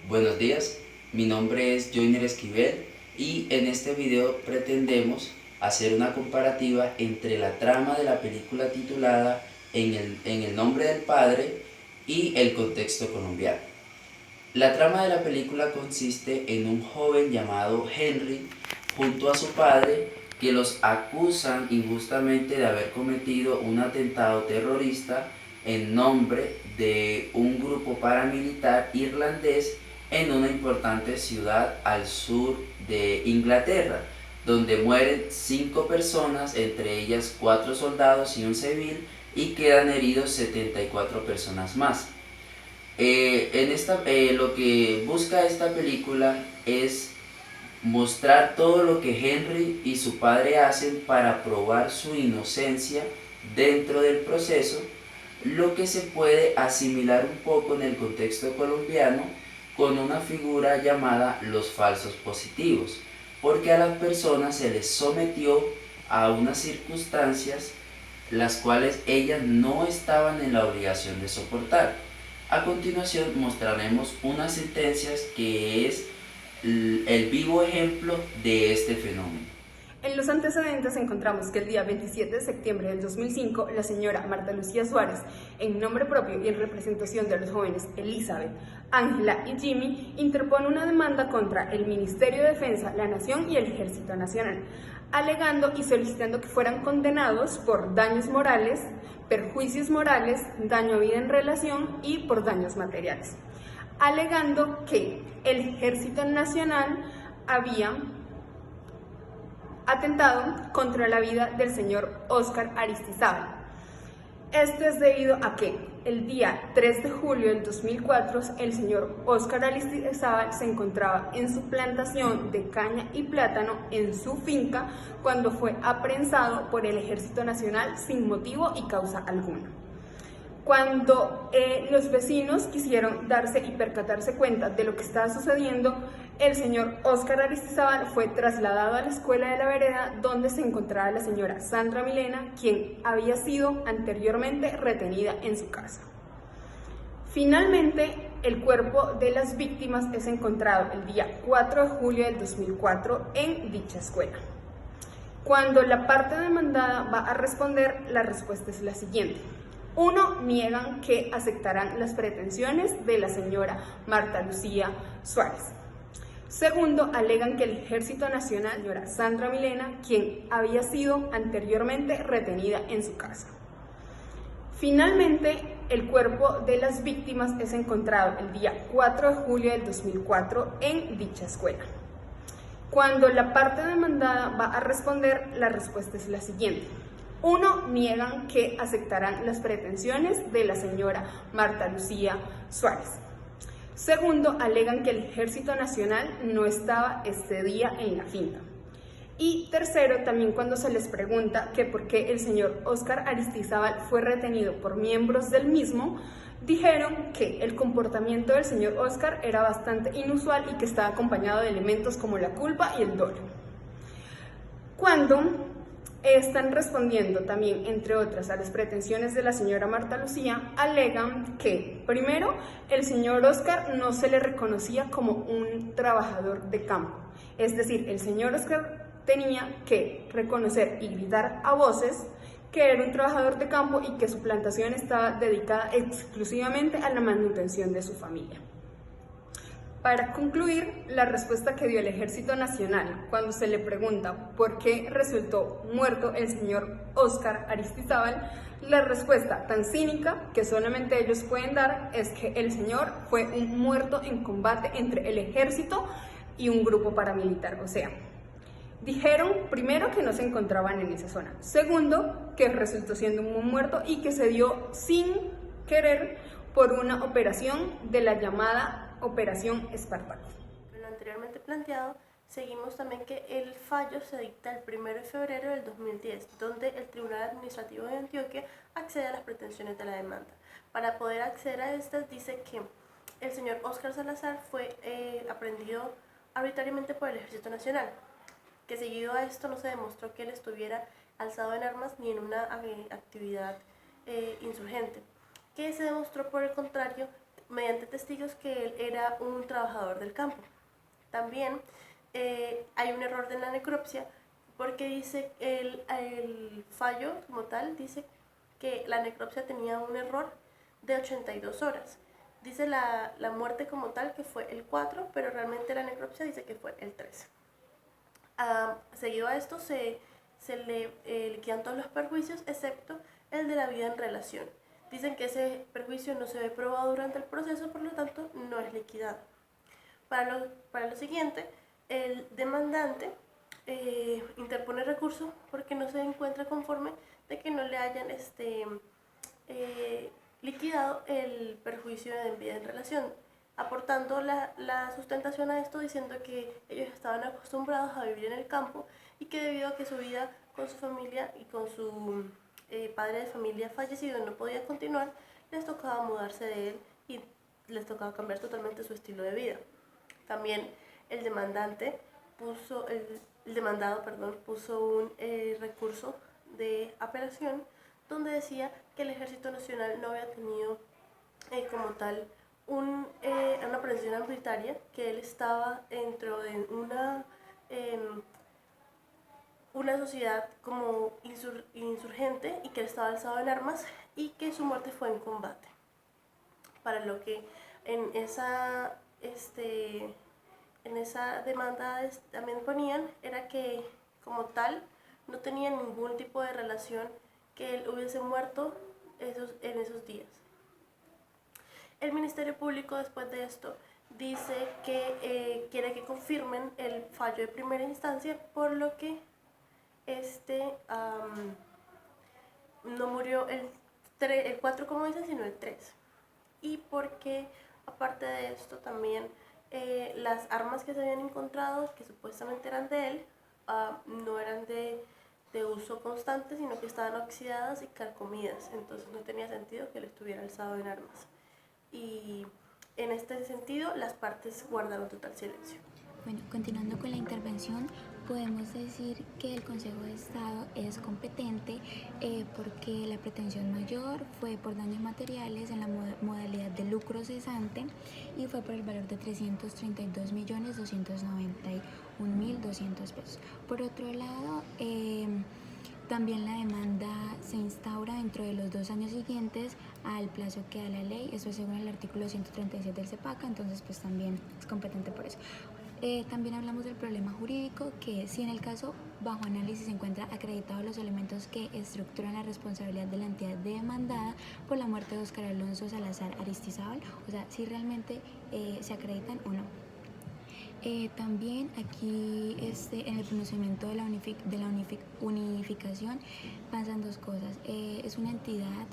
Buenos días, mi nombre es Joyner Esquivel y en este video pretendemos hacer una comparativa entre la trama de la película titulada En el nombre del Padre y el contexto colombiano. La trama de la película consiste en un joven llamado Henry junto a su padre que los acusan injustamente de haber cometido un atentado terrorista en nombre de un grupo paramilitar irlandés en una importante ciudad al sur de Inglaterra, donde mueren 5 personas, entre ellas 4 soldados y un civil, y quedan heridos 74 personas más. Lo que busca esta película es mostrar todo lo que Henry y su padre hacen para probar su inocencia dentro del proceso, lo que se puede asimilar un poco en el contexto colombiano con una figura llamada los falsos positivos, porque a las personas se les sometió a unas circunstancias las cuales ellas no estaban en la obligación de soportar. A continuación mostraremos unas sentencias que es el vivo ejemplo de este fenómeno. En los antecedentes encontramos que el día 27 de septiembre del 2005, la señora Marta Lucía Suárez, en nombre propio y en representación de los jóvenes Elizabeth, Ángela y Jimmy, interpone una demanda contra el Ministerio de Defensa, la Nación y el Ejército Nacional, alegando y solicitando que fueran condenados por daños morales, perjuicios morales, daño a vida en relación y por daños materiales, alegando que el Ejército Nacional había atentado contra la vida del señor Óscar Aristizábal. Esto es debido a que el día 3 de julio del 2004 el señor Óscar Aristizábal se encontraba en su plantación de caña y plátano en su finca cuando fue apresado por el Ejército Nacional sin motivo y causa alguna. Cuando los vecinos quisieron darse y percatarse cuenta de lo que estaba sucediendo, el señor Óscar Aristizábal fue trasladado a la escuela de la vereda donde se encontraba la señora Sandra Milena, quien había sido anteriormente retenida en su casa. Finalmente, el cuerpo de las víctimas es encontrado el día 4 de julio del 2004 en dicha escuela. Cuando la parte demandada va a responder, la respuesta es la siguiente. 1. Niegan que aceptarán las pretensiones de la señora Marta Lucía Suárez. 2. Alegan que el Ejército Nacional, señora Sandra Milena, quien había sido anteriormente retenida en su casa. Finalmente, el cuerpo de las víctimas es encontrado el día 4 de julio del 2004 en dicha escuela. Cuando la parte demandada va a responder, la respuesta es la siguiente. 1. Niegan que aceptarán las pretensiones de la señora Marta Lucía Suárez. 2. Alegan que el Ejército Nacional no estaba ese día en la finca. Y 3. También cuando se les pregunta que por qué el señor Óscar Aristizábal fue retenido por miembros del mismo, dijeron que el comportamiento del señor Óscar era bastante inusual y que estaba acompañado de elementos como la culpa y el dolor. Cuando están respondiendo también, entre otras, a las pretensiones de la señora Marta Lucía, alegan que, primero, el señor Óscar no se le reconocía como un trabajador de campo. Es decir, el señor Óscar tenía que reconocer y gritar a voces que era un trabajador de campo y que su plantación estaba dedicada exclusivamente a la manutención de su familia. Para concluir, la respuesta que dio el Ejército Nacional cuando se le pregunta por qué resultó muerto el señor Óscar Aristizábal, la respuesta tan cínica que solamente ellos pueden dar es que el señor fue un muerto en combate entre el ejército y un grupo paramilitar. O sea, dijeron primero que no se encontraban en esa zona, segundo que resultó siendo un muerto y que se dio sin querer por una operación de la llamada Operación Espartaco. Lo anteriormente planteado, seguimos también que el fallo se dicta el 1 de febrero del 2010, donde el Tribunal Administrativo de Antioquia accede a las pretensiones de la demanda. Para poder acceder a estas, dice que el señor Óscar Salazar fue aprehendido arbitrariamente por el Ejército Nacional, que seguido a esto no se demostró que él estuviera alzado en armas ni en una actividad insurgente, que se demostró por el contrario mediante testigos que él era un trabajador del campo. También hay un error de la necropsia porque dice el fallo como tal dice que la necropsia tenía un error de 82 horas. Dice la muerte como tal que fue el 4, pero realmente la necropsia dice que fue el 3. Seguido a esto se le liquidan todos los perjuicios excepto el de la vida en relación. Dicen que ese perjuicio no se ve probado durante el proceso, por lo tanto no es liquidado. Para lo siguiente, el demandante interpone recurso porque no se encuentra conforme de que no le hayan liquidado el perjuicio de vida en relación, aportando la sustentación a esto diciendo que ellos estaban acostumbrados a vivir en el campo y que debido a que su vida con su familia y con su padre de familia fallecido no podía continuar, les tocaba mudarse de él y les tocaba cambiar totalmente su estilo de vida. También el demandado puso un recurso de apelación donde decía que el Ejército Nacional no había tenido como tal una pretensión arbitraria, que él estaba dentro de una sociedad como insurgente y que él estaba alzado en armas y que su muerte fue en combate. Para lo que en esa demanda también ponían era que como tal no tenía ningún tipo de relación que él hubiese muerto en esos días. El Ministerio Público después de esto dice que quiere que confirmen el fallo de primera instancia, por lo que no murió el 4 como dicen, sino el 3. Y porque aparte de esto también las armas que se habían encontrado, que supuestamente eran de él, no eran de uso constante, sino que estaban oxidadas y carcomidas, entonces no tenía sentido que él estuviera alzado en armas. Y en este sentido las partes guardaron total silencio. Bueno, continuando con la intervención, podemos decir que el Consejo de Estado es competente porque la pretensión mayor fue por daños materiales en la modalidad de lucro cesante y fue por el valor de 332.291.200 pesos. Por otro lado, también la demanda se instaura dentro de los 2 años siguientes al plazo que da la ley, eso es según el artículo 137 del CEPACA, entonces pues también es competente por eso. También hablamos del problema jurídico, que si en el caso bajo análisis se encuentran acreditados los elementos que estructuran la responsabilidad de la entidad demandada por la muerte de Óscar Alonso Salazar Aristizábal, o sea, si realmente se acreditan o no. También aquí en el pronunciamiento de la unificación pasan 2 cosas. Es una entidad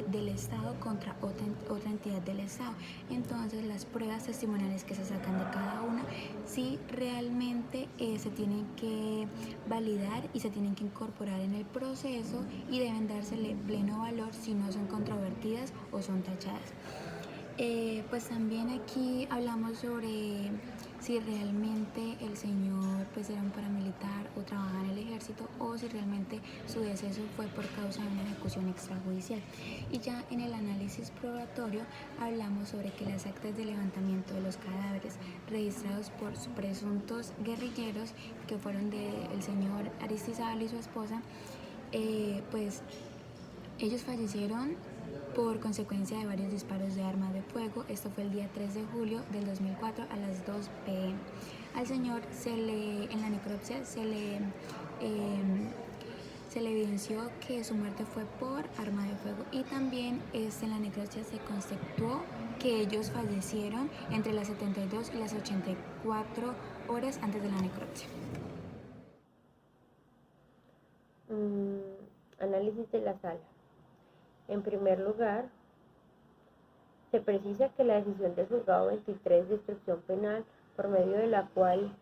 del Estado contra otra entidad del Estado. Entonces las pruebas testimoniales que se sacan de cada una sí realmente se tienen que validar y se tienen que incorporar en el proceso y deben dársele pleno valor si no son controvertidas o son tachadas. Pues también aquí hablamos sobre si realmente el señor pues era un paramilitar o trabajaba en el ejército o si realmente su deceso fue por causa de una ejecución extrajudicial. Y ya en el análisis probatorio hablamos sobre que las actas de levantamiento de los cadáveres registrados por presuntos guerrilleros que fueron del señor Aristizábal y su esposa, pues ellos fallecieron por consecuencia de varios disparos de arma de fuego. Esto fue el día 3 de julio del 2004 a las 2 p.m. Al señor en la necropsia se le evidenció que su muerte fue por arma de fuego y también en la necropsia se constató que ellos fallecieron entre las 72 y las 84 horas antes de la necropsia. Análisis de la sala. En primer lugar, se precisa que la decisión del juzgado 23 de instrucción penal, por medio de la cual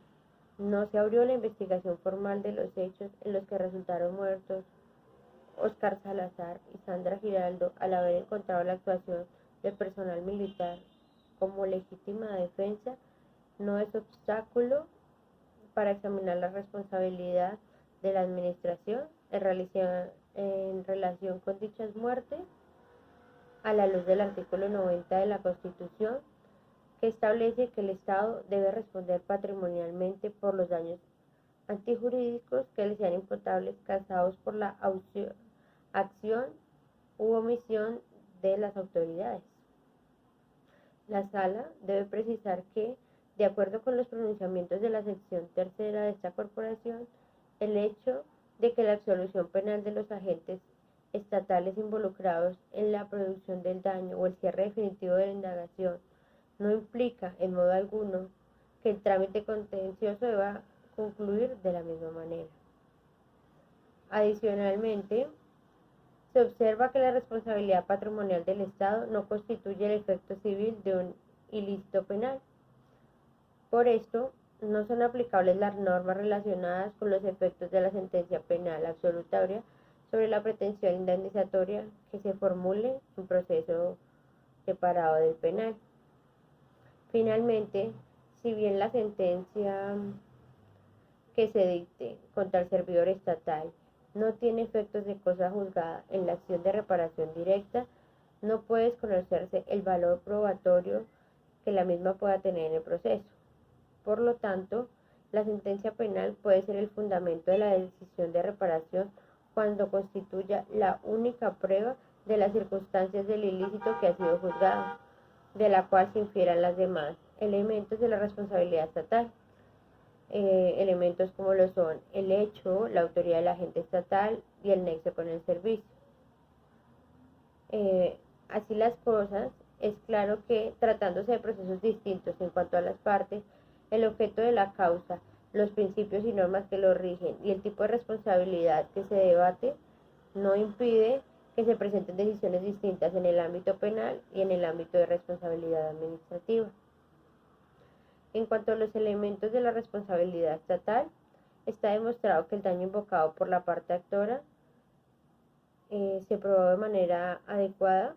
no se abrió la investigación formal de los hechos en los que resultaron muertos Óscar Salazar y Sandra Giraldo, al haber encontrado la actuación del personal militar como legítima defensa, no es obstáculo para examinar la responsabilidad de la administración en relación con dichas muertes, a la luz del artículo 90 de la Constitución, que establece que el Estado debe responder patrimonialmente por los daños antijurídicos que le sean imputables causados por la acción u omisión de las autoridades. La Sala debe precisar que, de acuerdo con los pronunciamientos de la sección tercera de esta corporación, el hecho de que la absolución penal de los agentes estatales involucrados en la producción del daño o el cierre definitivo de la indagación no implica en modo alguno que el trámite contencioso deba concluir de la misma manera. Adicionalmente, se observa que la responsabilidad patrimonial del Estado no constituye el efecto civil de un ilícito penal. Por esto, no son aplicables las normas relacionadas con los efectos de la sentencia penal absolutoria sobre la pretensión indemnizatoria que se formule en proceso separado del penal. Finalmente, si bien la sentencia que se dicte contra el servidor estatal no tiene efectos de cosa juzgada en la acción de reparación directa, no puede desconocerse el valor probatorio que la misma pueda tener en el proceso. Por lo tanto, la sentencia penal puede ser el fundamento de la decisión de reparación cuando constituya la única prueba de las circunstancias del ilícito que ha sido juzgado, de la cual se infieran las demás elementos de la responsabilidad estatal. Elementos como lo son el hecho, la autoridad del agente estatal y el nexo con el servicio. Así las cosas, es claro que, tratándose de procesos distintos en cuanto a las partes, el objeto de la causa, los principios y normas que lo rigen y el tipo de responsabilidad que se debate no impide que se presenten decisiones distintas en el ámbito penal y en el ámbito de responsabilidad administrativa. En cuanto a los elementos de la responsabilidad estatal, está demostrado que el daño invocado por la parte actora se probó de manera adecuada.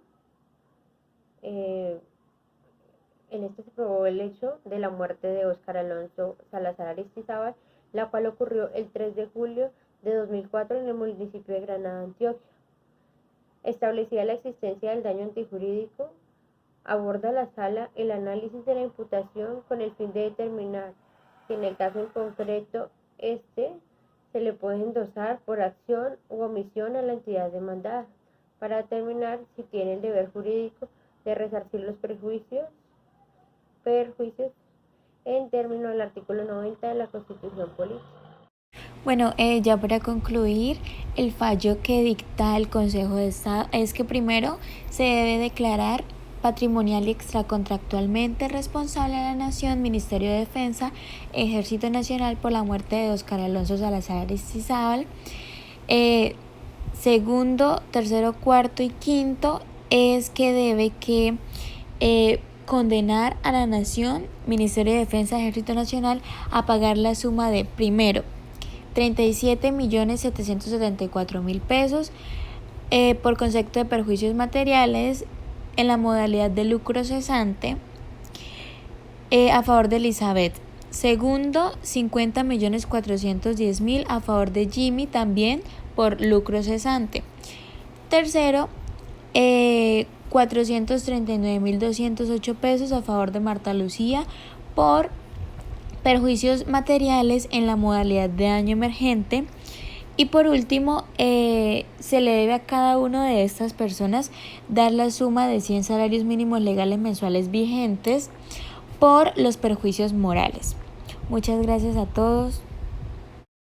En este se probó el hecho de la muerte de Óscar Alonso Salazar Aristizábal, la cual ocurrió el 3 de julio de 2004 en el municipio de Granada, Antioquia. Establecida la existencia del daño antijurídico, aborda la Sala el análisis de la imputación con el fin de determinar si en el caso en concreto se le puede endosar por acción u omisión a la entidad demandada, para determinar si tiene el deber jurídico de resarcir los perjuicios en términos del artículo 90 de la Constitución Política. Bueno, ya para concluir, el fallo que dicta el Consejo de Estado es que primero se debe declarar patrimonial y extracontractualmente responsable a la Nación, Ministerio de Defensa, Ejército Nacional por la muerte de Óscar Alonso Salazar Aristizábal. Segundo, tercero, cuarto y quinto es que debe condenar a la Nación, Ministerio de Defensa, Ejército Nacional a pagar la suma de, primero, 37.774.000 pesos por concepto de perjuicios materiales en la modalidad de lucro cesante a favor de Elizabeth. Segundo, 50.410.000 a favor de Jimmy, también por lucro cesante. Tercero, 439.208 pesos a favor de Marta Lucía por perjuicios materiales en la modalidad de daño emergente. Y por último, se le debe a cada una de estas personas dar la suma de 100 salarios mínimos legales mensuales vigentes por los perjuicios morales. Muchas gracias a todos.